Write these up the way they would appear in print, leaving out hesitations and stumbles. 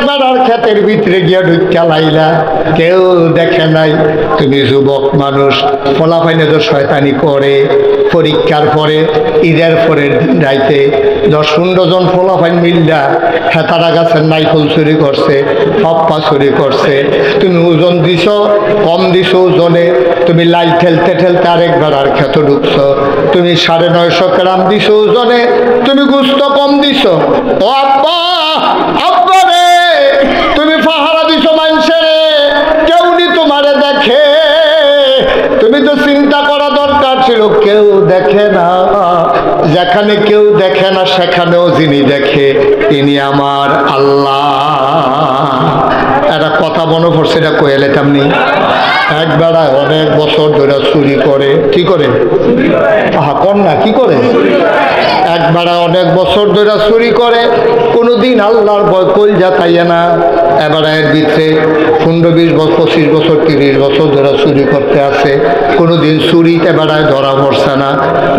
বেড়ার ক্ষেতের ভিতরে গিয়া ঢুকিয়া লাইলা, কেউ দেখে নাই। তুমি যুবক মানুষ, ফলাফাইনে তো শয়তানি করে। পরীক্ষার পরে ঈদের পরের রাইতে 10-15 জন ফলাফাইন মিল্লা হেতারা গাছের নাইফল চুরি করছে, হপ্পা চুরি করছে। তুমি ওজন দিছ, কম দিছ ওজনে। তুমি লাই ঠেলতে ঠেলতে আরেক বেড়ার ক্ষেত ঢুকছ। তুমি 950 গ্রাম দিছ ওজনে, তুমি গুস্ত কম দিছ। ও আব্বা, আব্বা রে, তুমি পাহারা দিছ মানুষের, কেউ নি তোমারে দেখে। তুমি তো চিন্তা করা দরকার ছিল, কেউ দেখে না। যেখানে কেউ দেখে না সেখানেও যিনি দেখে তিনি আমার আল্লাহ। একটা কথা মনে পড়ছে, এটা কইলে তেমনি। এক বেড়ায় অনেক বছর ধরে চুরি করে। কি করে? আহা কন্যা কি করে? এক বেড়ায় অনেক বছর ধরে চুরি করে, কোনোদিন আল্লাহর ভয় কইল তাইয়া না। এবার এর ভিতরে 15-20 বছর, 25 বছর, 30 বছর ধরে চুরি করতে আছে, কোনোদিন চুরিতে বেড়ায় ধরা পড়ছে না।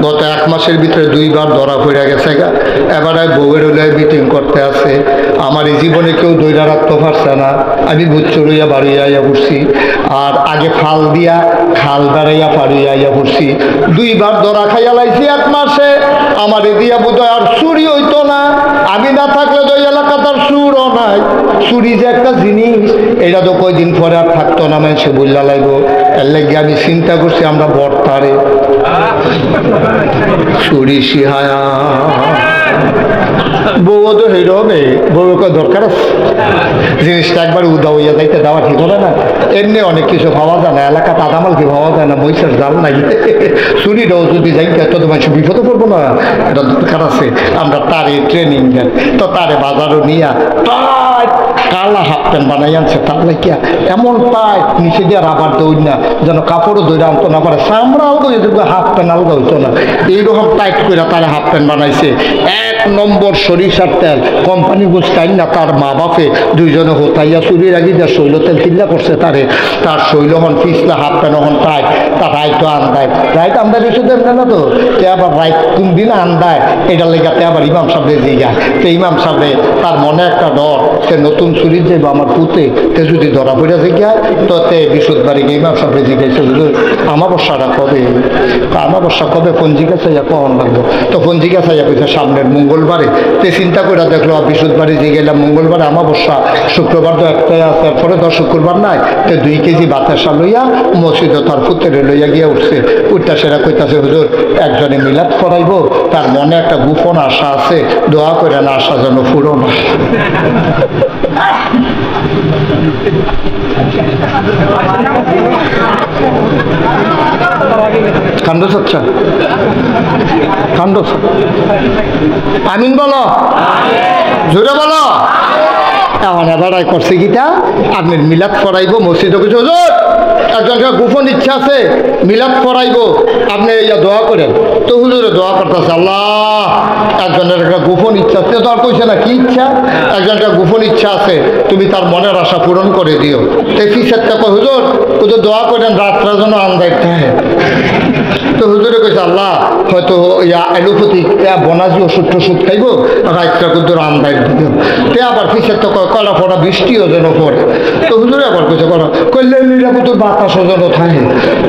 গত 1 মাসের ভিতরে 2 বার ধরা পড়ে গেছে। এবারে বউয়ের হলে মিটিং করতে আছে। আমার এই জীবনে কেউ দইরা রাখতে পারছে না। আমি ভূত চড়িয়া বাড়ি আইয়া পড়ছি, আর আগে খাল দিয়া খাল দাঁড়াইয়া পাড়িয়া আইয়া পড়ছি। 2 বার ধরা খাইয়া লাইছি 1 মাসে। আমার এ দিয়া বোধ আর চুরি হইতো না। আমি না থাকলে তো এই এলাকাটার চুরও নাই। চুরি যে একটা জিনিস, এটা তো কয়দিন পরে আর থাকতো না, মানুষে বললা লাগবো। এর লাগে আমি চিন্তা করছি আমরা বর্তারে চুরি শিহায়া। বউ তো হের হবে, বউকে দরকার আছে। জিনিসটা একবার উদা হইয়া যাইতে দেওয়া ঠিক হবে না। এমনি অনেক কিছু পাওয়া যায় না, এলাকা তাদামাল কি পাওয়া যায় না, মহিষের জাল নাই। চুরিটাও যদি যাই তো মানুষ বিপদে পড়বো না, এটা দরকার আছে। আমরা তারে ট্রেনিং দেন, তো তারে বাজারও নিয়া টাইট কালা হাফ প্যান্ট বানাই আনছে। তার লাগিয়া এমন টাইট, নিচে দিয়ে রাবার দৌড় না, যেন কাপড়ও দৌড়ে আনতো না পারে, চামড়া আলগা হইতে হাফ প্যান্ট আলগা হইতো না। এইরকম টাইট করে তারা হাফ প্যান্ট বানাইছে। 1 নম্বর সরিষার তেল কোম্পানি বুঝতেন না। তার মা বাপে 2 জনে হতাইয়া চুরির আগে যা শৈল তেল কিল্লা করছে তারে। তার শৈল হন পিছলা, হাফ প্যান্ট হন টাইট। তার রাইট আন্দায়, রাইট আন্দায় বেশি দেন না তো। তে আবার রাইট কোন দিন আন্দায়, এটা লেগাতে আবার ইমাম সাহেবের জিগা। তো ইমাম সাহেব তার মনে একটা ডর, সে নতুন চুরির যাইব আমার পুঁতে, তে যদি ধরা পড়ে জিগা তো তে বিশুদ্ধ বাড়ি ইমাম সাহেবের জিজ্ঞাসা, আমাবস্যাটা কবে? আমাবস্যা কবে? পঞ্জিকা চাইয়া কখন লাগবো? তো পঞ্জিকা চাইয়া কইছে সামনের মঙ্গলবারে। তে চিন্তা করে দেখলো বিশুদ্ধ বাড়ি যে গেলাম মঙ্গলবারে আমাবস্যা, শুক্রবার তো একটাই আছে, এরপরে তো শুক্রবার নাই। তো 2 কেজি বাতাসা লইয়া মসজিদে তার পুত্রে লইয়া গিয়া উঠছে। উঠটা সেরা কইতাছে, হুজুর একজনে মিলাদ করাইব, তার মনে একটা গোপন আশা আছে, দোয়া করে না, আশা যেন ফুরো না। কান্দ চাচ্ছা, কান্দ। আমিন বলো, জোরে বলো। এখন এবারাই করছে গীতা, আপনি মিলাদ করাইব মসজিদে কিছু, হুজুর একজনকে গোপন ইচ্ছা আছে, মিলাদ করাইব, আপনি ইয়া দোয়া করেন। তো হুজুরে দোয়া করতেছে, আল্লাহ একজনের একটা গোপন ইচ্ছা আছে। তো আর কইছে না কি ইচ্ছা? একজনটা গোপন ইচ্ছা আছে, তুমি তার মনের আশা পূরণ করে দিও। তো ফিসের টাকা হুজুর হুজুর দোয়া করেন রাত্রের জন্য আন্দায় থাকে। তো হুজুরে কইছে, আল্লাহ হয়তো ইয়া এলোপ্যাথিক বনাজি ওষুধ টষুধ খাইব, রাত্রা কুদুর আন্দায় দিও। তে আবার ফিসের তো কলা পড়া বৃষ্টিও যেন পড়ে। তো হুজুরে আবার কইছে করা কইলে নিরাপদ বাতাসও যেন থাকে।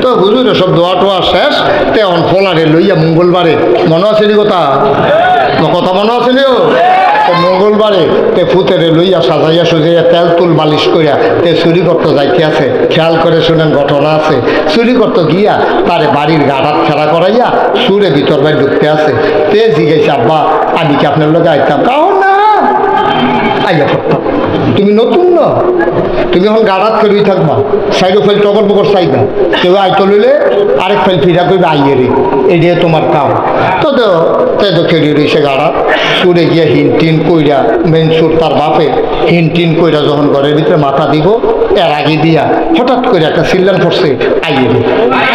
তো হুজুরে সব দোয়া টোয়া শেষ। তেমন ফলারে লইয়া মঙ্গলবারে, মনে আছে নি কথা? কথা মনে আছে নিও? মঙ্গলবারে তে ফুতেরে লইয়া সাজাইয়া সুজাইয়া তেল তুল মালিশ করিয়া তে চুরি করতে যাইতে আছে। খেয়াল করে শুনেন, ঘটনা আছে। চুরি করতে গিয়া তারে বাড়ির গাড়াত খেলা করাইয়া সুরে ভিতর বাড়ি ঢুকতে আছে। তে জিজ্ঞাসা, আব্বা আমি কি আপনার লোক আইতাম? কাহ না, আইয়া পড়তাম। তুমি নতুন না, তুমি এখন গাড়াত করেই থাকবা, সাইডো ফাইল টকর বকর চাইবা। কেউ আইতো লইলে আরেক ফাইল ফিরা করবে, আইয়ে রে, এটাই তোমার কাম। তো তো খেলি রয়েছে গাড়াত। সুরে গিয়া হিন টিন কইরা, মেন সুর তার বাপে হিন টিন কইরা যখন ঘরের ভিতরে মাথা দিব, এর আগে দিয়া হঠাৎ করে একটা চিল্লান পড়ছে, আইয়ে রে,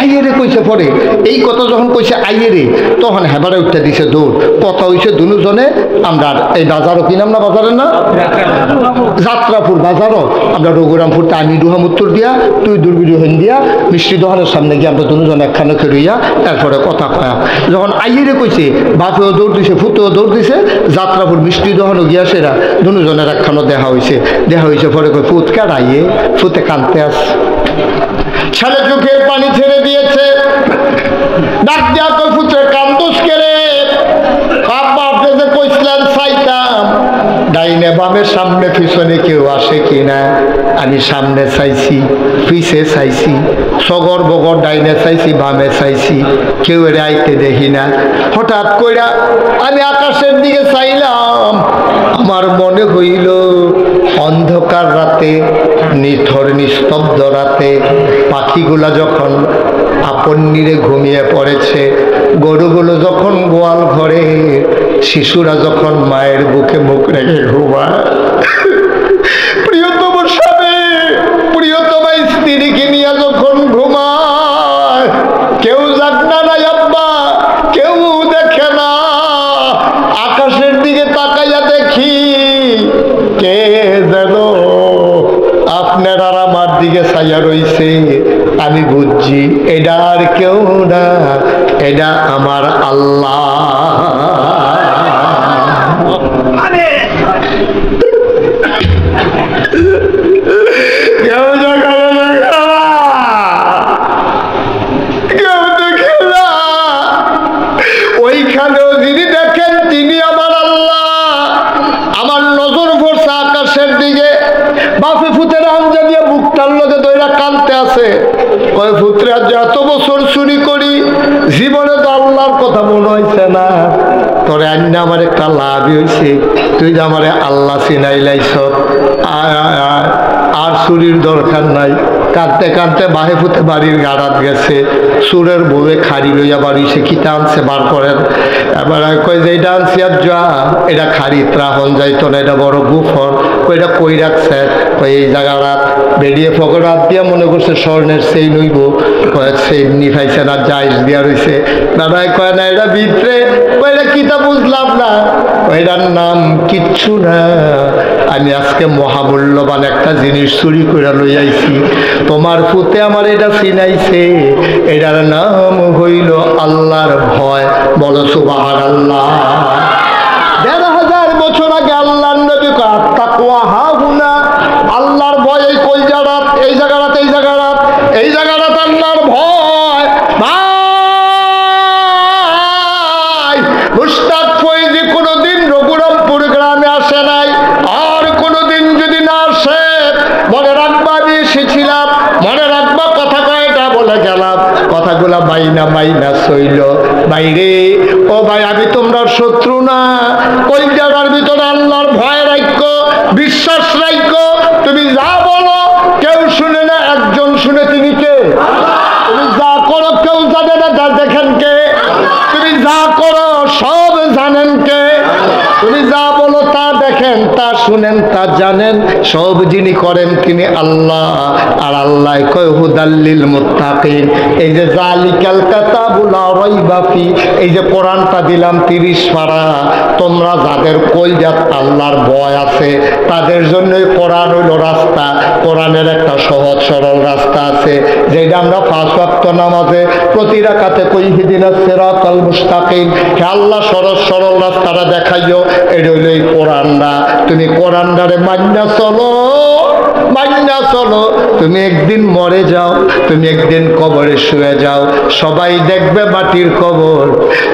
আইয়ে রে কইছে। পরে এই কথা যখন কইছে আইয়ে রে, তখন হেবারে উঠতে দিছে দৌড়। কথা হইছে দুজনে আমরা এই বাজারও কিনাম না, বাজারের না যাত্রাপুর বাজারও আমরা রঘুরামপুরতে আমি ডুহাম উত্তর দিয়া তুই দুর্বিড়ি হইন দিয়া মিষ্টি দোকানের সামনে গিয়ে আমরা দুজন একখানে খেলুইয়া এরপরে কথা কয়া যখন আইয়েরে কইছে বাপেও দৌড় দিছে ফুতেও দৌড় দিছে যাত্রাপুর মিষ্টি দোকানও গিয়া সেরা দুজনের একখানো দেখা হয়েছে পরে কই ফুত কাটাইয়ে ফুতে কানতে আস ছেলে চোখের পানি ছেড়ে দিয়েছে ডাক দিয়া কই ফুতে কান্দোস কেরে আব্বা আপনি যে কইছিলেন চাইতাম ডাইনে বামে সামনে পিছনে কেউ আসে কিনা আমি সামনে চাইছি পিছে চাইছি সগর বগর ডাইনে চাইছি বামে চাইছি কেউ এর আইতে দেখি না হঠাৎ কইরা আমি আকাশের দিকে চাইলাম আমার মনে হইল অন্ধকার রাতে নিথর নিস্তব্ধ রাতে পাখিগুলা যখন আপন নিরে ঘুমিয়ে পড়েছে গরুগুলো যখন গোয়াল ঘরে শিশুরা যখন মায়ের বুকে মুখ রেখে ঘুমায় প্রিয়তম স্বামী প্রিয়তমা স্ত্রীকে নিয়ে যখন ঘুমায় কেউ জাগনা নাই আব্বা কেউ দেখে না আকাশের দিকে তাকাইয়া দেখি কে যেন আপনার আর আমার দিকে ছাইয়া রইছে আমি বুঝছি এটা আর কেউ না এটা আমার আল্লাহ ওইখানেও যিনি দেখেন তিনি আমার আল্লাহ আমার নজর পড়ছে আকাশের দিকে বাপে ফুতের আঞ্জা দিয়ে বুকটার লোকে দইরা কানতে আছে কয় ফুতরে আজ এত বছর চুরি করি জীবনে তো আল্লাহর কথা মনে হয়েছে না তোরে আন্না আমার একটা লাভই হয়েছে তুই যে আমারে আল্লাহ চিনাই লাইছ আর চুরির দরকার নাই কাঁদতে কাঁদতে বাহে ফুতে বাড়ির গাড়াত গেছে সুরের বউয়ে খাড়ি লইয়া বাড়িছে কিতা আনছে বার করেন এবার কই যে এটা আনছি আর যা এটা খাড়ি ত্রাহন যাইতো না এটা বড় গুফর এটা কই রাখছে কই এই জায়গাটা বেরিয়ে ফকর হাত দিয়া মনে করছে স্বর্ণের সেই নইব কয়েক সেই নিফাইছে না জাইস দিয়া রয়েছে দাদাই কয় না এটা ভিতরে এটা কিতা বুঝলাম না এটার নাম কিচ্ছু না আমি আজকে মহামূল্যবান একটা জিনিস চুরি করে লই আইছি তোমার ফুতে আমার এটা চিনাইছে এটার নাম হইল আল্লাহর ভয় বলো সুবহানাল্লাহ ১,৫০০ বছর আগে আল্লাহর নবী কয় তাকওয়া হাহুনা আল্লাহর ভয় এই কই জায়গাত এই জায়গাত এই জায়গাত এই জায়গাত আল্লাহর ভয় ভাই মুস্তাক ফৈজি কোনোদিন রঘুরামপুর গ্রামে আসে নাই আর কোনোদিন যদি না আসে মনে রাখবা আমি এসেছিলাম মনে রাখবা কথা কয়টা বলে গেলাম কথাগুলা মাইনা মাইনা সইল বাইরে ও ভাই আমি তোমরা শত্রু না কোন জায়গার ভিতরে আল্লাহর ভয় রাখো বিশ্বাস রাখো তুমি যা বলো কেউ শুনে না একজন শুনে তিনি কে তুমি যা করো কেউ জানে না তা দেখেন কে তুমি যা করো সব জানেন কে তুমি যা বলো তা দেখেন তা শুনেন তা জানেন সব যিনি করেন তিনি আল্লাহ আর আল্লাহ কয় হুদাল্লিল মুত্তাকিন এই যে জালিকাল কিতাবুল লা রাইবা ফি এই যে কোরআনটা দিলাম 30 পারা তোমরা যাদের কলজাত আল্লাহর ভয় আছে তাদের জন্য কোরআন হইল রাস্তা কোরআনের একটা সহজ সরল রাস্তা আছে যেটা আমরা 5 ওয়াক্ত নামাজে প্রতি রাকাতে কই ইহদিনাস সিরাতাল মুস্তাকিম হে আল্লাহ সহজ সরল রাস্তাটা দেখাইও এটা হইল এই কোরআনটা তুমি কোরআনটারে মাইনা চলো তুমি একদিন মরে যাও তুমি একদিন কবরে শুয়ে যাও সবাই দেখবে মাটির কবর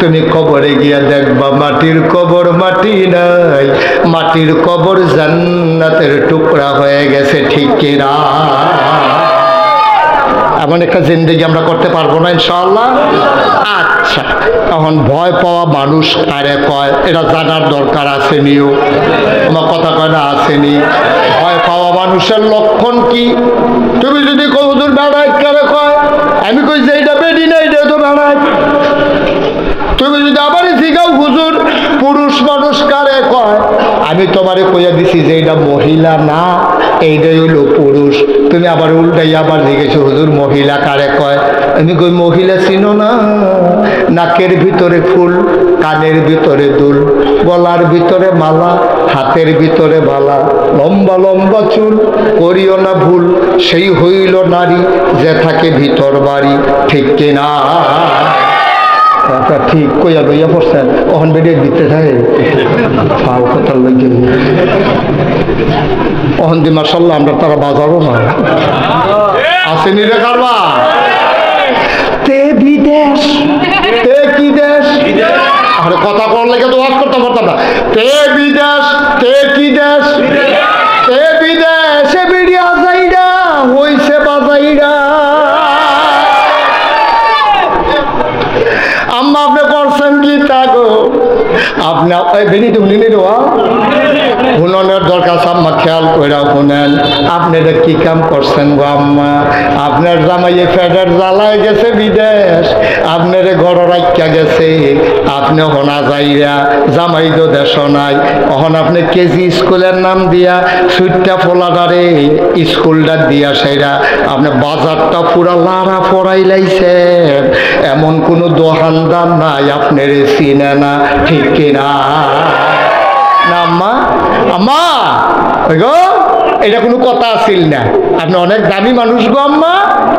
তুমি কবরে গিয়া দেখবা মাটির কবর মাটি নাই মাটির কবর জান্নাতের টুকরা হয়ে গেছে ঠিক কিনা এমন একটা জিন্দেগি আমরা করতে পারবো না ইনশাআল্লাহ আচ্ছা এখন ভয় পাওয়া মানুষ কারে কয় এটা জানার দরকার আসেনিও আমার কথা কয় না আসেনি ভয় পাওয়া মানুষের লক্ষণ কি তুমি যদি কই হুজুর বেড়ায় কারে কয় আমি কই যে এটা বেডি না এটা তো বেড়ায় তুমি যদি আবারই শিখাও হুজুর পুরুষ মানুষ কারে কয় আমি তোমারে কইয়া দিছি যে এটা মহিলা না এইটাই হলো পুরুষ তুমি আবার উল্টাই আবার জিজ্ঞেস হুজুর মহিলা কারে কয় আমি কই মহিলা চিনো না নাকের ভিতরে ফুল কানের ভিতরে দুল, গলার ভিতরে মালা, হাতের ভিতরে বালা, লম্বা লম্বা চুল, করিও না ভুল, সেই হইল নারী যে থাকে ভিতর বাড়ি। ঠিক কিনা? ঠিক কইয়া লইয়া পড়ছেন, ওখান বেরিয়ে দিতে থাকে ফাও কথা লইয়া ওখান দি মাসাল্লাহ আমরা তারা বাজারও না আসেনি রে কারবা। তে বিদেশ, তে কি দেশ, আরে কথা কর লেগে তো ওয়াজ করতে পারতাম না। তে বিদেশ, তে কি দেশ, তে বিদেশে বেরিয়া যাইরা হইছে বাজাইরা। আম্মা আপনি করছেন কি তা গো? আপনি বেরিয়ে দেবেন শুননের দরকার, আম্মা খেয়াল করে শুনেন। আপনারা কি কাম করছেন গো আম্মা? আপনার জামাইয়ে ফেডের জ্বালায় গেছে বিদেশ, আপনার ঘর রাখিয়া গেছে, আপনি হোনা যাইরা জামাই তো দেশ নাই। তখন আপনি কেজি স্কুলের নাম দিয়া সুইটটা ফোলাটারে স্কুলটা দিয়া সেরা আপনি বাজারটা পুরা লাড়া পড়াই লাইছেন। এমন কোনো দোকানদার নাই আপনার চিনে না। ঠিক কিনা? না আম্মা, আম্মা ওই গো এটা কোনো কথা আসিল না। আপনি অনেক দামি মানুষ গো আম্মা,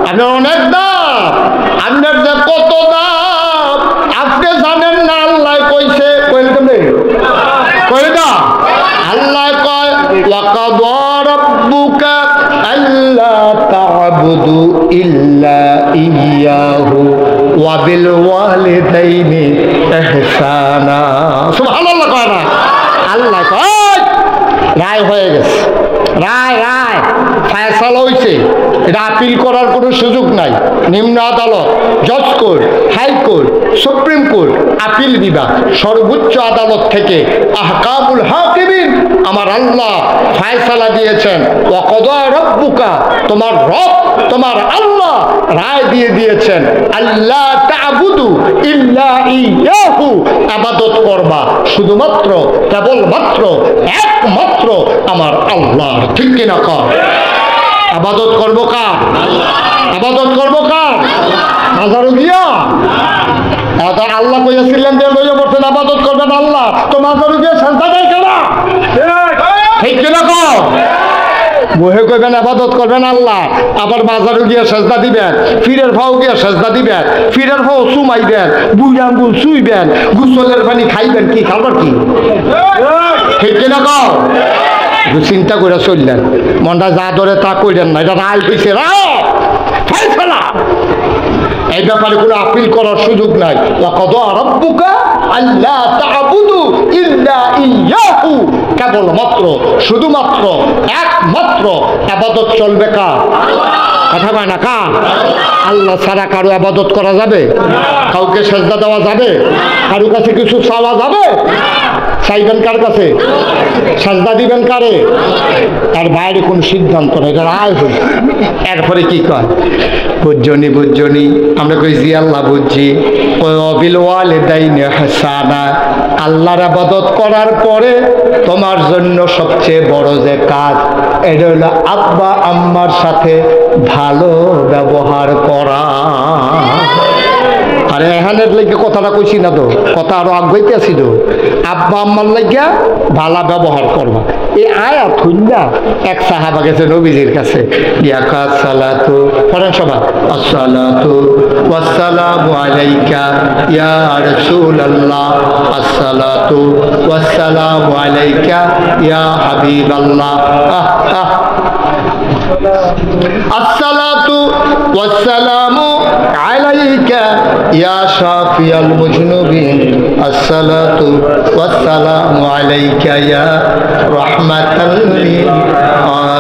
আপনার অনেক দাম, আপনার যে কত দাম আপনি জানেন না। আল্লাহ কইছে, কই না আল্লাহ কয় ওয়াকাদা রাব্বুকা আল্লা তা'বুদু ইল্লা ইয়্যাহু ওয়া বিল ওয়ালিদাইনি ইহসানা। সুবহানাল্লাহ কয় না? আল্লাহ কয় রায় হয়ে গেছে, রায় রায় ফায়সালা হয়েছে, এটা আপিল করার কোনো সুযোগ নাই। নিম্ন আদালত, জজ court, high court, supreme court, appeal বিভাগ, সর্বোচ্চ আদালত থেকে আহকামুল হাকিমিন আমার আল্লাহ ফায়সালা দিয়েছেন। ওয়াকাদা রাব্বুকা তোমার রব, তোমার আল্লাহ রায় দিয়ে দিয়েছেন আল্লাহ তা'বুদু ইল্লা ইয়্যাহু, ইবাদত করবা শুধুমাত্র কেবলমাত্র একমাত্র আমার আল্লাহ। ঠিক কিনা কর? ইবাদত করবো কার? ইবাদত করবো কার? হাজারো গিয়া আল্লাহ কইয়াছিলেন যে লইয়া বলছেন ইবাদত করবেন আল্লাহ, তো মাজারো গিয়া সাজদা দেয় কেন? ঠিক কিনা কর? বহে কইবেন ইবাদত করবেন আল্লাহ, আবার বাজারে গিয়ে সেজদা দিবেন, ফিরের ভাও গিয়ে সেজদা দিবেন, ফিরের ভাও চুমাইবেন, বুই আঙ্গুল চুইবেন, গোসলের পানি খাইবেন, কি খাবার কি? ঠিক কিনা কও? চিন্তা করে চললেন, মনটা যা ধরে তা কইলেন না, এটা রায় হইছে, ফেলা। এই ব্যাপারে কোনো আপিল করার সুযোগ নাই। ওয়াকাদা রাব্বুকা আল্লা তা'বুদু ইল্লা ইয়্যাহু, কেবলমাত্র শুধুমাত্র একমাত্র ইবাদত চলবে কার? কথা কয় না কার? আল্লাহ ছাড়া কারো ইবাদত করা যাবে? কাউকে সেজদা দেওয়া যাবে? কারো কাছে কিছু চাওয়া যাবে? চাইবেন কার কাছে? সেজদা দিবেন কারে? তার বাইরে কোন সিদ্ধান্ত নেই, এটা রায় হয়েছে। এরপরে কি কয়? বুঝজনি বুঝজনি, আমরা কই জি আল্লাহ বুঝছি। বিল ওয়ালিদাইনি ইহসানা, আল্লাহর ইবাদত করার পরে তোমার জন্য সবচেয়ে বড় যে কাজ, এটা হলো আব্বা আম্মার সাথে ভালো ব্যবহার করা। আরে এখানের লাগে কথাটা কইছি না তো, কথা আরো আগাইতে আছি তো। আব্বা আম্মার লাগিয়া ভালো ব্যবহার করবা, এই আয়াত হইনা এক সাহাবা গেছে নবীজির কাছে, ইয়াকা সালাতু পড়েন সবাই, আসসালাতু ওয়াসসালামু আলাইকা ইয়া রাসূলুল্লাহ, আসসালাতু ওয়াসসালামু আলাইকা ইয়া হাবিবাল্লাহ। আসসালাতু ওয়াসসালামু আলাইকা ইয়া শাফিয়াল মুজনুবিন, আসসালাতু ওয়াসসালামু আলাইকা ইয়া রাহমাতাল লিল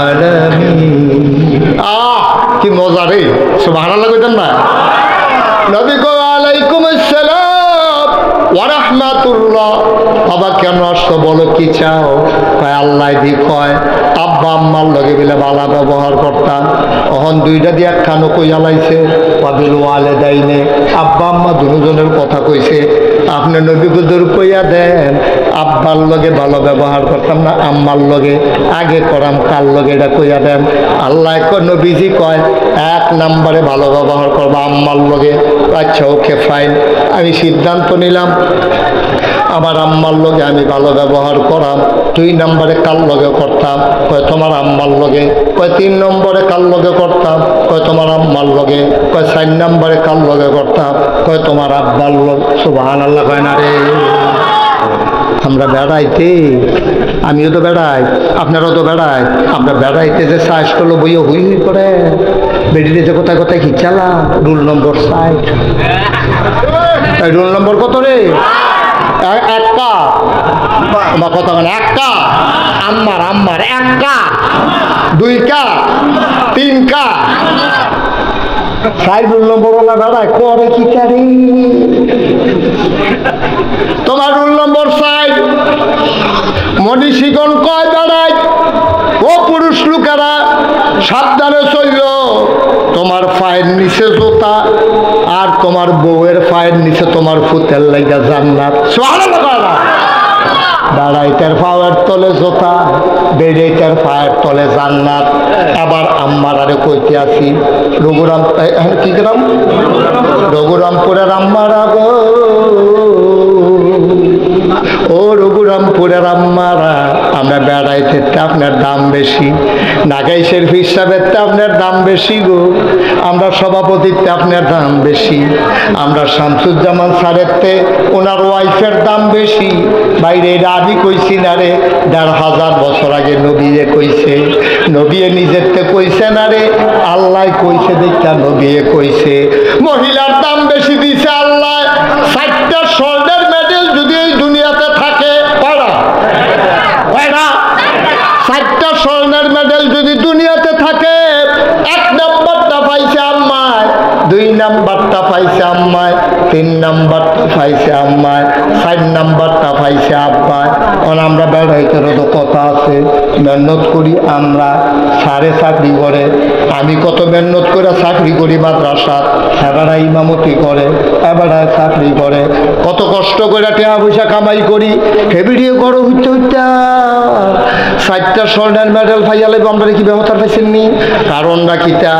আলামিন। কি মজা রে, সুবহানাল্লাহ কইতেন না? নবী কো আলাইকুম আসসালাম ওয়া রাহমাতুল্লাহ। বাবা কেন আসছো, বলো কি চাও? কয় আল্লাহ দি কয় আব্বা আম্মার লগে বিলে বালা ব্যবহার করতাম তখন দুইটা দিয়ে একখানো কইয়া লাইছে ওয়াবিল ওয়ালিদাইনে আব্বা আম্মা দুজনের কথা কইছে আপনি নবী হুজুর কইয়া দেন আব্বার লগে ভালো ব্যবহার করতাম না আম্মার লগে আগে করাম কার লগে এটা কইয়া দেন আল্লাহ নবীজি কয় 1 নম্বরে ভালো ব্যবহার করবো আম্মার লগে আচ্ছা ওকে ফাইন আমি সিদ্ধান্ত নিলাম আমার আম্মার লগে আমি ভালো ব্যবহার করাম 2 নম্বরে কার লগে করতাম কয় তোমার আম্মার লগে কয় 3 নম্বরে কার লগে করতাম কয় তোমার আম্মার লগে কয় 4 নম্বরে কার লগে করতাম কয় তোমার আব্বার লগে সুবহানাল্লাহ কয় না রে আমরা বেড়াইতে আমিও তো বেড়াই আপনারাও তো বেড়াই আমরা বেড়াইতে যে সাইজটা বইয়ে হুই হুই করে বেরিয়ে যে কোথায় কোথায় কি চালা রুল নম্বর 60 রুল নম্বর কত রে একটা আমার কথা মানে একটা আম্মার আম্মার একটা 2 কা 3 কা 4 রুল নম্বর ওলা বেড়ায় করে কি চারি তোমার রুল নম্বর 60 মনীষীগণ কয় বেড়ায় ও পুরুষ লোকেরা সাবধানে চলল তোমার পায়ের নিচে জুতা আর তোমার বউয়ের পায়ের নিচে তোমার ফুতের লাগা জান্নাত সুবহানাল্লাহ দাঁড়াইতের পায়ের তলে জোতা বেড়াইতের পায়ের তলে জান্নাত আবার আম্মার আরে কইতে আসি রঘুরাম কি গ্রাম রঘুরামপুরের আম্মারা গো ও রঘুরামপুরের আম্মারা আমরা বেড়াইতে আপনার দাম বেশি নাগাইশের হিসাবে আপনার দাম বেশি গো আমরা সভাপতিত্বে আপনার দাম বেশি আমরা শামসুজ্জামান স্যারেরতে ওনার ওয়াইফের দাম বেশি বাইরে এটা আমি কইছি না রে 1500 বছর আগে নবীয়ে কইছে নবীয়ে নিজেরতে কইছে না রে আল্লাহ কইছে দেখা নবীয়ে কইছে মহিলার দাম বেশি দিছে আল্লাহ 60টা সোল্ডার মেডেল যদি এই দুনিয়াতে থাকে পড়া 60টা স্বর্ণের মেডেল যদি দুনিয়াতে থাকে 1 নম্বরটা পাইছে আম্মায় 2 নম্বরটা পাইছে আম্মায় 3 নম্বরটা পাইছে আম্মায় 4 নম্বরটা পাইছে আব্বায় আমরা বেড়াইতেরও তো কথা আছে মেহনত করি আমরা সাড়ে চাকরি করে আমি কত মেহনত করে চাকরি করি মাদ্রাসাত এবারা ইমামতি করে এবারা চাকরি করে কত কষ্ট করে টাকা পয়সা কামাই করি হেভিডিও করো হইতে হইতে 60টা স্বর্ণের মেডেল পাইয়া লাগবে আমরা কি ব্যবহার পাইছেন নি কারণটা কিতা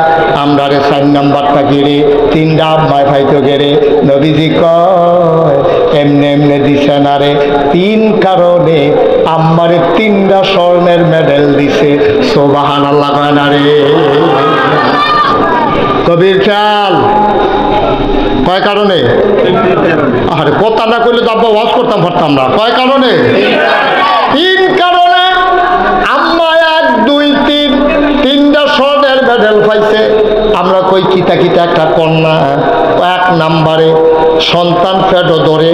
আমরা 4 নম্বরটা গেড়ে 3টা আব্বায় পাইতো গেড়ে নবীজি কয় এমনি এমনি দিছে না রে 3 কারণে আম্মারে 3টা স্বর্ণের মেডেল দিছে সুবহানাল্লাহ না রে কবির খেয়াল কয় কারণে আরে কথা না কইলে তো আব্বা ওয়াজ করতাম পারতাম না কয় কারণে 3 কারণে আম্মা 1 2 3 3টা স্বর্ণের মেডেল পাইছে আমরা কই কিতা কিতা একটা কন্যা 1 নম্বরে সন্তান ফেটো ধরে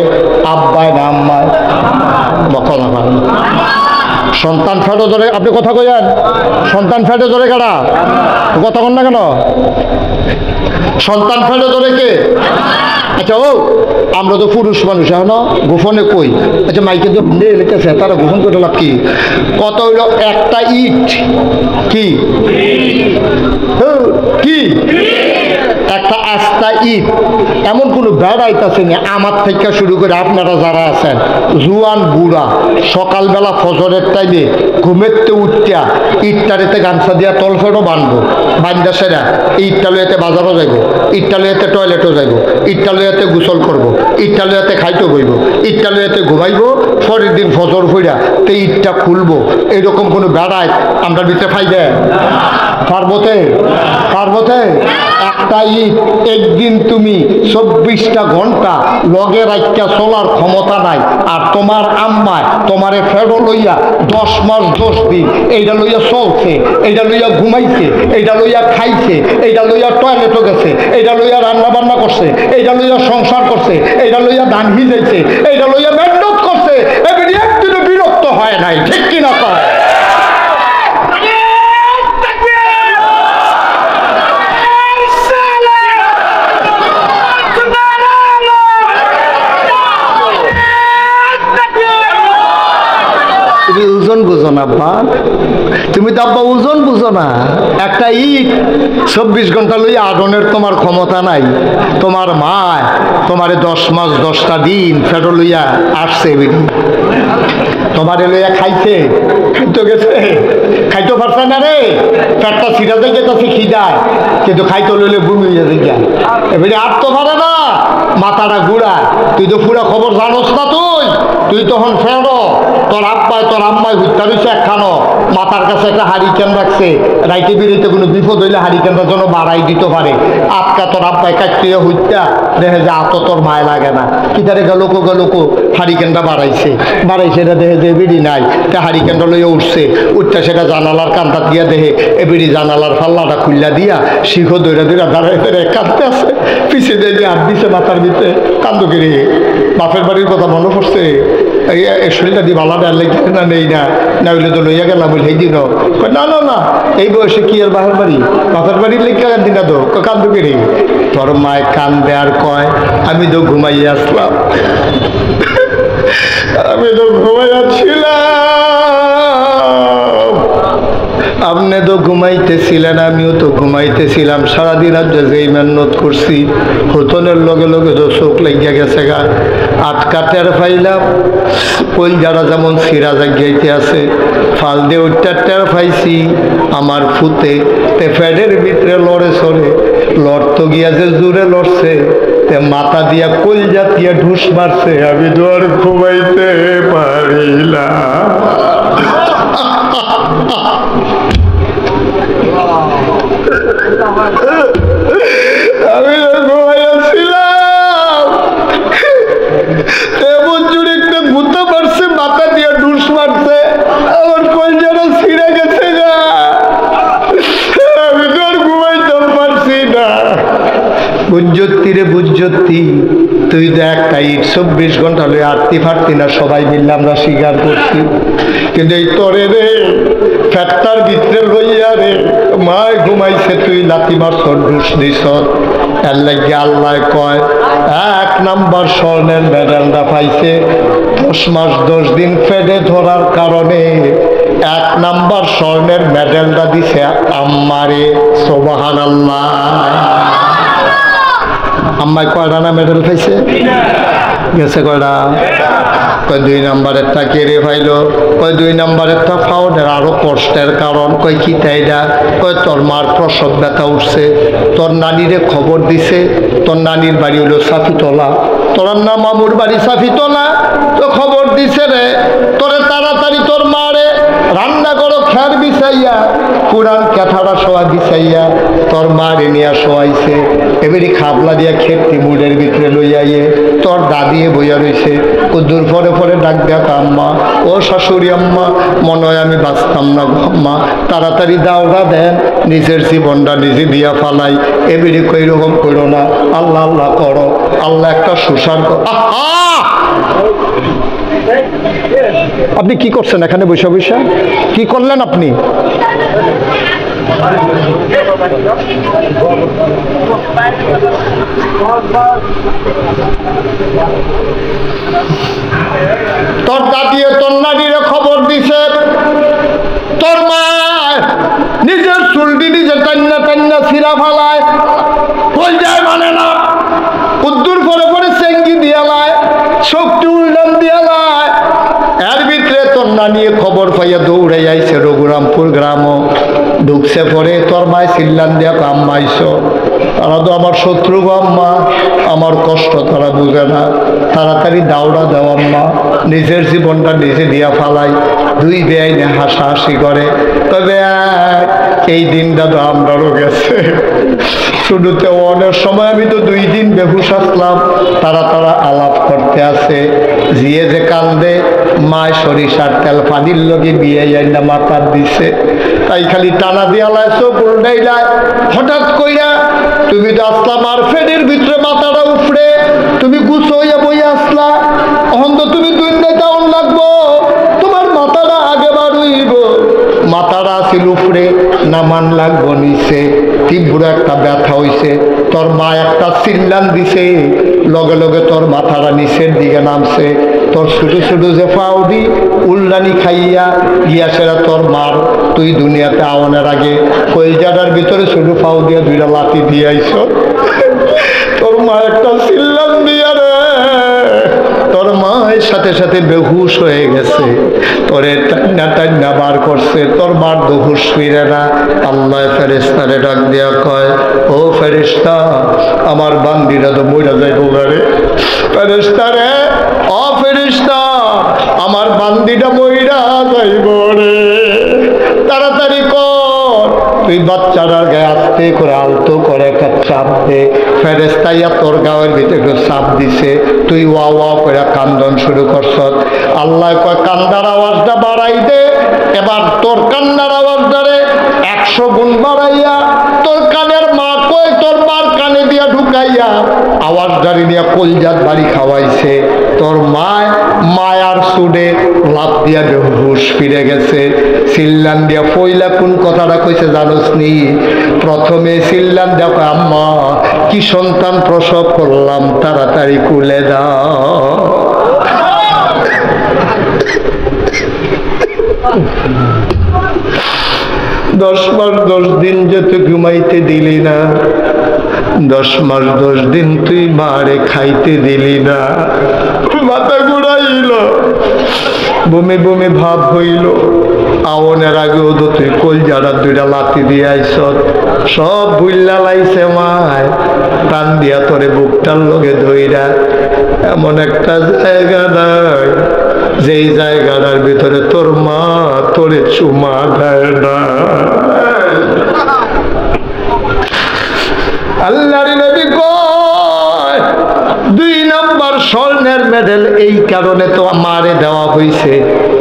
আব্বায় না আম্মায় কথা না সন্তান ফেটো ধরে আপনি কথা কইয়ান সন্তান ফেটো ধরে কারা কথা কন না কেন সন্তান ফেটো ধরে কে আচ্ছা ও আমরা তো পুরুষ মানুষ এখন গোপনে কই আচ্ছা মাইকে তো লিখেছে তারা গোপন করে লাভ কি কত হইল একটা ইট কি কি একটা আস্তা ইট এমন কোনো বেড়াইতেছে না আমার থেকে শুরু করে আপনারা যারা আছেন জুয়ান বুড়া সকালবেলা ফজরের টাইমে ঘুমেতে উঠতিয়া ইটটারেতে গামছা দিয়া তলফেটও বানবো বান্ধা সেরা ইটটা লইয়াতে বাজারও যাইব ইটটা লইয়াতে টয়লেটও যাইব ইটটা লইয়াতে গোসল করব ইটটা লইয়াতে খাইতে বইব ইটটা লইয়াতে ঘুমাইব পরের দিন ফজর হইয়া তে ইটটা খুলবো এরকম কোনো বেড়ায় আমরা ভিতরে ফাইবে পার্বতে পার্বতে একটা ইট একদিন তুমি 24টা ঘন্টা লগে রাখিয়া চলার ক্ষমতা নাই আর তোমার আম্মায় তোমারে ফেরো লইয়া 10 মাস 10 দিন এইটা লইয়া চলছে এইটা লইয়া ঘুমাইছে এইটা লইয়া খাইছে এইটা লইয়া টয়লেটও গেছে এইটা লইয়া রান্না বান্না করছে এইটা লইয়া সংসার করছে এইটা লইয়া ধান ভিজাইছে এইটা লইয়া মেহনত করছে এবারে একদিনও বিরক্ত হয় নাই ঠিক কিনা কয় তুমি ওজন বুঝো না আব্বা তুমি তো আব্বা ওজন বুঝো না, একটা ইট 24 ঘন্টা লইয়া আগুনের তোমার ক্ষমতা নাই। তোমার মা তোমারে 10 মাস 10টা দিন ফেটো লইয়া আসছে, তোমারে লইয়া খাইতে গেছে, খাইতে পারছে না রে, পেটটা ছিঁড়া দিয়ে গেছে খিদায়, কিন্তু খাইতে লইলে বমি হইয়া যায়। এবারে আর তো পারে না, মাথাটা ঘুরা। তুই তো পুরা খবর জানোস না, তুই তখন ফেরো, তোর আম্মায় ঘুরতে রয়েছে একখানো, মাথার কাছে একটা হারিকেন রাখছে, রাইতে বেরিয়েতে কোনো বিপদ হইলে হারিকেনটার জন্য বাড়াই দিতে পারে। আজকা তোর আব্বাই কাটিয়ে হইতা দেখে যে আত তোর মায় লাগে না, কি তারে গেল হারিকেনটা বাড়াইছে এটা দেখে যে বিড়ি নাই, তা হারিকেনটা লইয়া উঠছে, উঠতে সেটা জানালার কান্তা দিয়া দেখে এ বিড়ি জানালার ফাল্লাটা খুললা দিয়া শিখো দৈরা দাঁড়াই কাঁদতে আছে, পিছিয়ে দিয়ে হাত দিছে মাথার ভিতরে, কান্দো কিরে বাপের বাড়ির কথা মনে পড়ছে, এই শরীরটা দিয়ে বালা ডাল লেগে না নেই না, না হইলে তো লইয়া গেলাম বলে সেই দিন না এই বয়সে কি আর বাপের বাড়ির লেগে দিন না তো কান্দো কিরে। তোর মায় কান্দে আর কয় আমি তো ঘুমাইয়ে আসলাম, আমি তো ঘুমাইয়াছিলাম, আপনি তো ঘুমাইতেছিলেন, আমিও তো ঘুমাইতেছিলাম, সারাদিন আজ যেই মেহনত করছি হতনের লগে লগে তো চোখ লাগিয়া গেছে গা, আটকাটের ফাইলাম ওই যারা যেমন সিরা জাগিয়াইতে আছে, ফাল দিয়ে উঠটার পাইছি আমার ফুতে তে ফ্যাডের ভিতরে লড়ে সরে, লড়তো গিয়া যে জোরে লড়ছে, মাথা দিয়া কলজা দিয়া ঢুস মারছে, আমি তো আর ঘুমাইতে পারিলাম। আমি ঘুমাইয়াছিলাম, এমন জোরে একটা ঘুরতে পারছে, মাথা দিয়া ঢুস মারছে, আমার কলজাটা ছিঁড়ে গেছে গা, আমি তো আর ঘুমাইতে পারছি না। বুঝতি রে বুঝতি, তুই তো একটা ইট 24 ঘন্টা লই আটতি ফাটতি না, সবাই মিললে আমরা স্বীকার করছি, কিন্তু এই তরে রে ফ্যাটটার ভিতরে লইয়া রে মায় ঘুমাইছে, তুই লাথি মারছ ঢুস দিছ, এর লাগে আল্লাহ কয় 1 নাম্বার স্বর্ণের মেডেলটা পাইছে 10 মাস 10 দিন ফেডে ধরার কারণে 1 নাম্বার স্বর্ণের মেডেলটা দিছে আম্মারে। সুবহানাল্লাহ। আম্মায় কয়টা না মেডেল পাইছে? গেছে কয়টা? কয় 2 নাম্বারেরটা কেড়ে পাইলো, কয় 2 নাম্বারেরটা ফাউডের আরো কষ্টের কারণ, কয় কি তাইডা, কয় তোর মার প্রসব ব্যথা উঠছে, তোর নানিরে খবর দিছে, তোর নানির বাড়ি হলো সাফিতলা, তোর না মামুর বাড়ি সাফিতলা, তো খবর দিছে রে তোরে তাড়াতাড়ি তোর মারে রান্না করো খেয়ার বিছাইয়া, পুরান ক্যাথাটা শোয়া বিছাইয়া তোর মারে নিয়ে শোয়াইছে, এবারে খাবলা দিয়া খেপটি মুড়ের ভিতরে লইয়াইয়ে তোর দাদিয়ে বইয়া রয়েছে, ও দূর পরে পরে ডাক দেখ আম্মা, ও শাশুড়ি আম্মা, মনে হয় আমি বাঁচতাম না আম্মা, তাড়াতাড়ি দাওরা দেন, নিজের জীবনটা নিজে দিয়া ফালাই, এবারে কই রকম করো না, আল্লাহ আল্লাহ করো, আল্লাহ একটা সুসার করো। আপনি কি করছেন এখানে বসে বসে? কি করলেন আপনি? তোর দাদিয়ে তোর নানিরে খবর দিছে, তোর মা নিজের চুলটি নিজে টান্না টান্না ছিঁড়া ফালায়, হয়ে যায় মানে না, উদ্দুর পরে পরে চেঙ্গি দিয়ালায়, শক্তি উল্টান দিয়ালায়, এর ভিতরে তোর নানিয়ে খবর পাইয়া দৌড়ে যাইছে রঘুরামপুর গ্রামও, ঢুকছে পরে তোর মায় চিল্লান দিয়া আম্মা আইসো, তারা তো আমার শত্রু আম্মা, আমার কষ্ট তারা বুঝে না, তাড়াতাড়ি দাওড়া দাও আম্মা, নিজের জীবনটা নিজে দিয়া ফালাই, 2 বেআইনে হাসাহাসি করে, তবে এই দিনটা তো আমরারও গেছে, শুরুতে অনেক সময় আমি তো 2 দিন বেহুশ আসলাম, তারা আলাপ করতে আছে, জিয়ে যে কান্দে, মায় সরিষার তেল পানির লগে বিয়ে না মাথার দিছে, তাই খালি টানা দিয়ালায় চোখ উল্টাইলায়, হঠাৎ কইরা তুমি তো আসলা মার ফেডের ভিতরে মাথাটা উফড়ে, তুমি গুছো হইয়া বইয়া আসলা, এখন তো তুমি 2 টাউন লাগবো, তোমার মাথাটা আগে বার হইব, মাথাটা আসিল উফড়ে, নামান লাগবো নিচে, তীব্র একটা ব্যথা হইছে, তোর মা একটা চিল্লান দিছে, লগে লগে তোর মাথাটা নিচের দিকে নামছে, তোর ছোট ছোট যে পাউডি উল্লানি খাইয়া গিয়াছেরা তোর মার, তুই দুনিয়াতে আওয়ানোর আগে কলজাটার ভিতরে ছোট পাউ দিয়া দুইটা লাথি দিয়ে আইছ। তোর মা একটা চিল্লাম দিয়া রে, তোর মায়ের সাথে সাথে বেহুশ হয়ে গেছে, তোরে টান্না টান্না বার করছে, তোর মার তো হুশ ফিরে না। আল্লাহ ফেরেশতারে ডাক দিয়া কয়, ও ফেরেশতা, আমার বান্দিরা তো মইরা যাইব রে। ফেরেশতা রে, ও ফেরেশতা, আমার বান্দিটা মইরা যাইব রে, তাড়াতাড়ি কর। তুই বাচ্চাটার গায়ে আস্তে করে আলতো করে একটা চাপ দে। ফেরেশতাইয়া তোর গায়ের ভিতরে একটু চাপ দিছে, তুই ওয়া ওয়া করে কান্দন শুরু করছ। আল্লাহ কয়, কান্দার আওয়াজটা বাড়াই দে। এবার তোর কান্নার আওয়াজটারে 100 গুণ বাড়াইয়া তোর কানের মা কয়, তোর মার কানে দিয়া ঢুকাইয়া আওয়াজটারি নিয়ে কলজাত বাড়ি খাওয়াইছে। তোর মায়ার সুডে লাভ দিয়া হুশ ফিরে গেছে। চিল্লান দিয়া পইলা কোন কথাটা কইছে জানোস নি? প্রথমে চিল্লান দিয়া কয়, আম্মা কি সন্তান প্রসব করলাম, তাড়াতাড়ি কুলে দাও। 10 মাস 10 দিন যে তুই ঘুমাইতে দিলি না, 10 মাস 10 দিন তুই মারে খাইতে দিলি না, মাথা ঘুরাইল, বমি বমি ভাব হইল। আওনের আগেও তো তুই কলজাটা দুইটা লাথি দিয়ে আইস, সব ভুল্লা লাইছে মায়, টান দিয়া তোরে বুকটার লগে ধইরা এমন একটা জায়গা নাই যেই জায়গাটার ভিতরে তোর মা তোরে চুমা দেয় না। আল্লাহর নবী কয়, 2 নাম্বার স্বর্ণের মেডেল এই কারণে তো মারে দেওয়া হয়েছে,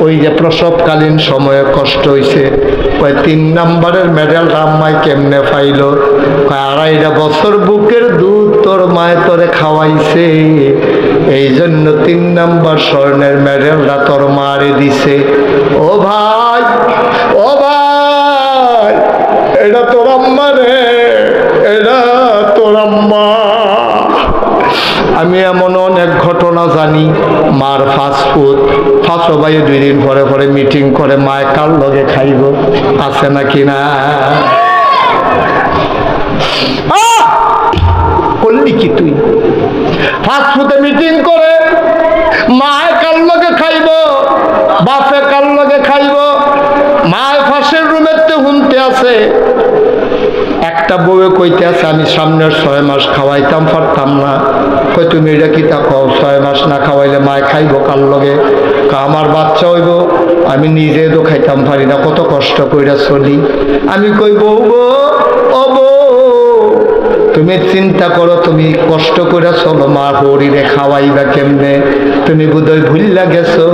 ওই যে প্রসবকালীন সময়ে কষ্ট হয়েছে। 3 নাম্বারের মেডেলটা আম্মাই কেমনে পাইল? 2.5 বছর বুকের দুধ তোর মায়ে তোরে খাওয়াইছে, এই জন্য 3 নাম্বার স্বর্ণের মেডেলটা তোর মারে দিছে। ও ভাই, ও ভাই, এটা তোর আম্মা রে, এটা তোর আম্মা। আমি এমন অনেক ঘটনা জানি, মার ফাস্টফুড, ফাঁসো ভাইয়ে 2 দিন পরে পরে মিটিং করে মায় কার লগে খাইব, আছে নাকি না? করলি কি তুই? ফাস্টফুডে মিটিং করে মায় কার লগে খাইব, বাপে কার লগে খাইব, মায় ফাঁসের রুমেতে হুনতে আছে। একটা বউয়ে কইতে আছে, আমি সামনের 6 মাস খাওয়াইতাম পারতাম না। কই তুমি এটা কি তা কও? 6 মাস না খাওয়াইলে মায় খাইব কার লগে? আমার বাচ্চা হইব, আমি নিজে তো খাইতাম পারি না, কত কষ্ট কইরা চলি। আমি কই, বউ গো, ও বউ, তুমি চিন্তা করো, তুমি কষ্ট করে চলো, মা হরিরে খাওয়াইবা কেমনে? তুমি বোধহয় ভুল্লা গেছো,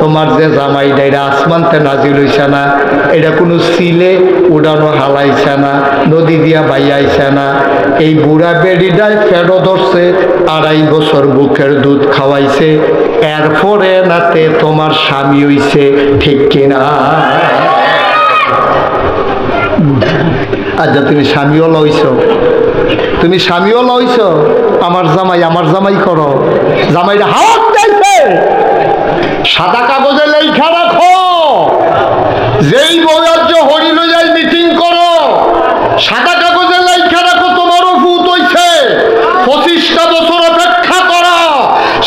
তোমার যে জামাই ডাইরা আসমানতে নাজিল হইছে না, এটা কোনো সিলে উড়ানো হালাইছে না, নদী দিয়া বাইয়াইছে না। এই বুড়া বেডিটায় ফেরো ধরছে, 2.5 বছর বুকের দুধ খাওয়াইছে, এরপরে নাতে তোমার স্বামী হইছে, ঠিক কিনা? আচ্ছা, তুমি স্বামীও লইছ, তুমি স্বামীও লইছ, আমার জামাই করো। জামাইটা হাত চাইছে, সাদা কাগজে লেখা রাখো, যেই বৌরাজ্য হরি লইয়াই মিটিং করো, সাদা কাগজে লেখা রাখো তোমারও ভূত হইছে, 25টা বছর অপেক্ষা করো।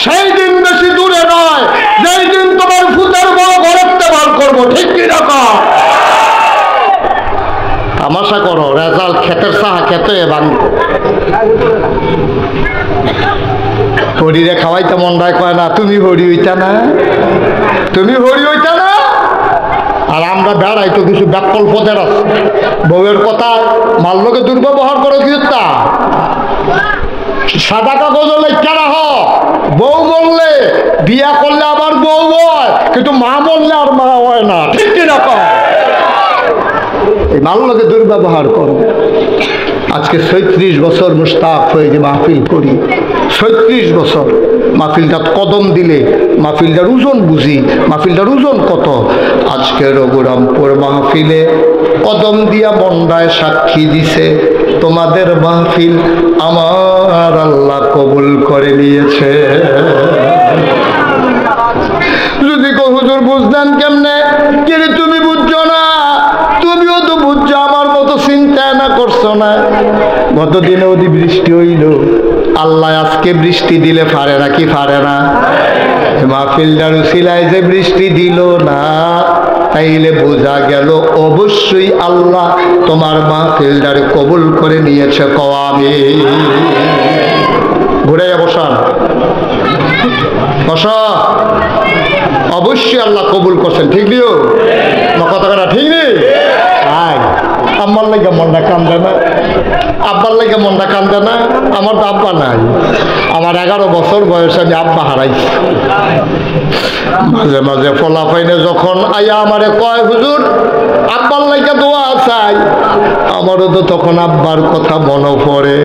সেই দিন বেশি দূরে নয়, যেই দিন তোমার ভূতের বড় ঘরেতে বার করবো, ঠিক কি রাখো? তামাশা করো, রেজাল্ট খেতের সাহা খেতে বান্ধব। হরিরে খাওয়াইতে মনটায় কয় না, তুমি হরি হইতা না, তুমি হরি হইতা না। আর আমরা বেড়াই তো কিছু ব্যাকল্পদের আছে, বউয়ের কথা মাল্যকে দুর্ব্যবহার করে দিতা, সাদা কাগজ লেখা রাখ, বউ বললে বিয়া করলে আবার বউ হয়, কিন্তু মা বললে আর মা হয় না, ঠিক কিনা? এই মাল্যকে দুর্ব্যবহার করবে। আজকে 36 বছর মুস্তাক হয়ে যে মাহফিল করি, 36 বছর মাহফিলটা কদম দিলে মাহফিলটার ওজন বুঝি, মাহফিলটার ওজন কত। আজকে রঘুরামপুর মাহফিলে কদম দিয়া মন্ডায় সাক্ষী দিছে, তোমাদের মাহফিল আমার আল্লাহ কবুল করে নিয়েছে। বুঝলেন কেমনে? কিন্তু তুমি বুঝছো না, তুমিও তো বুঝছো আমার মতো চিন্তা না করছো না। গতদিনে ওদি বৃষ্টি হইল, আল্লাহ আজকে বৃষ্টি দিলে পারে না কি পারে না? মাহফিলটার উসিলায় যে বৃষ্টি দিল না, তাইলে বোঝা গেল অবশ্যই আল্লাহ তোমার মাহফিলটার কবুল করে নিয়েছে। কওয়ামি ঘুরে বসান, বস। অবশ্যই আল্লাহ কবুল করছেন, ঠিক নিও কথাটা ঠিক নেই? আম্মার লাগে মনটা কান্দে না, আব্বার লাগে মনটা কান্দে না। আমার তো আব্বা নাই, আমার 11 বছর বয়সে আমি আব্বা হারাইছি। মাঝে মাঝে ফলাফাইনে যখন আয়া আমারে কয় হুজুর আব্বার লাগে দোয়া চাই, আমারও তো তখন আব্বার কথা মনে পড়ে।